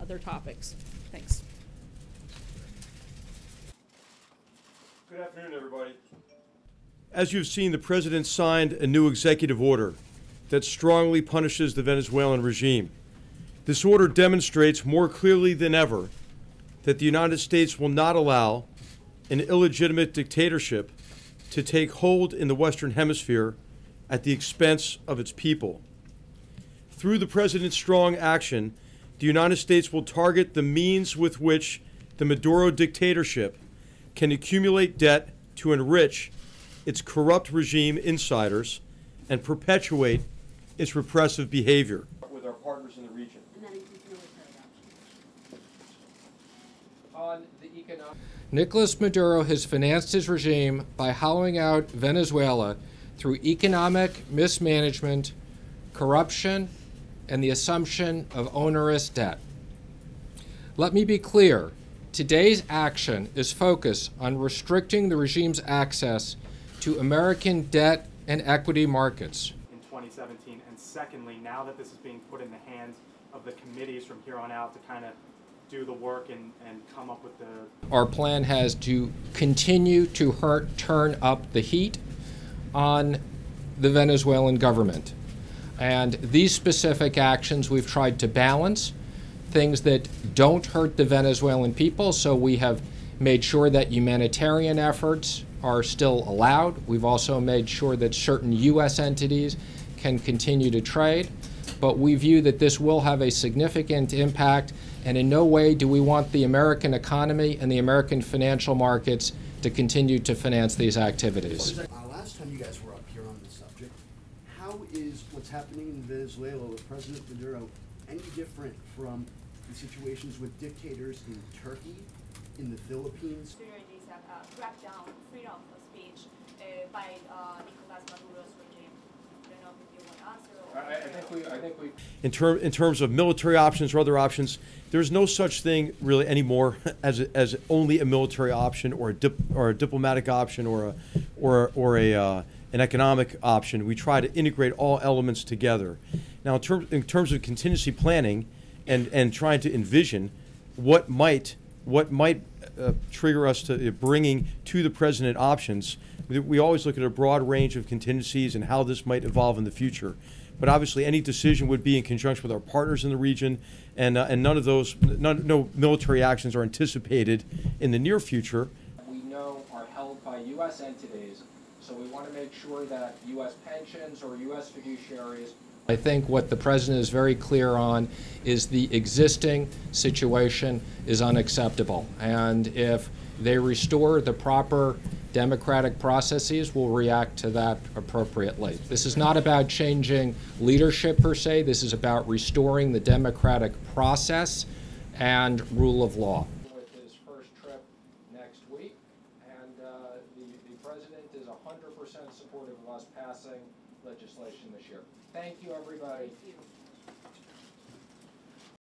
other topics. Thanks. Good afternoon, everybody. As you've seen, the President signed a new executive order that strongly punishes the Venezuelan regime. This order demonstrates more clearly than ever that the United States will not allow an illegitimate dictatorship to take hold in the Western Hemisphere at the expense of its people. Through the President's strong action, the United States will target the means with which the Maduro dictatorship can accumulate debt to enrich its corrupt regime insiders and perpetuate its repressive behavior. With our partners in the region. And that includes military options. On the economic, Nicolas Maduro has financed his regime by hollowing out Venezuela through economic mismanagement, corruption, and the assumption of onerous debt. Let me be clear, today's action is focused on restricting the regime's access to American debt and equity markets. In 2017, and secondly, now that this is being put in the hands of the committees from here on out to kind of do the work and come up with the... Our plan has to continue to turn up the heat on the Venezuelan government. And these specific actions we've tried to balance, things that don't hurt the Venezuelan people, so we have made sure that humanitarian efforts are still allowed. We've also made sure that certain U.S. entities can continue to trade, but we view that this will have a significant impact, and in no way do we want the American economy and the American financial markets to continue to finance these activities. Last time you guys were up here on this subject, how is what's happening in Venezuela with President Maduro any different from the situations with dictators in Turkey, in the Philippines? Crack down freedom of speech by Nicolas Maduro's regime. I don't know if you want to answer. I think we. In terms of military options or other options, there's no such thing really anymore as only a military option or a diplomatic option or an economic option. We try to integrate all elements together. Now, in terms of contingency planning and trying to envision what might trigger us to bringing to the President options, we always look at a broad range of contingencies and how this might evolve in the future. But obviously, any decision would be in conjunction with our partners in the region, and no military actions are anticipated in the near future. We know are held by U.S. entities, so we want to make sure that U.S. pensions or U.S. fiduciaries. I think what the President is very clear on is the existing situation is unacceptable, and if they restore the proper democratic processes, we'll react to that appropriately. This is not about changing leadership per se, this is about restoring the democratic process and rule of law. With his first trip next week, and the President is 100% supportive of us passing legislation this year. Thank you, everybody. Thank you.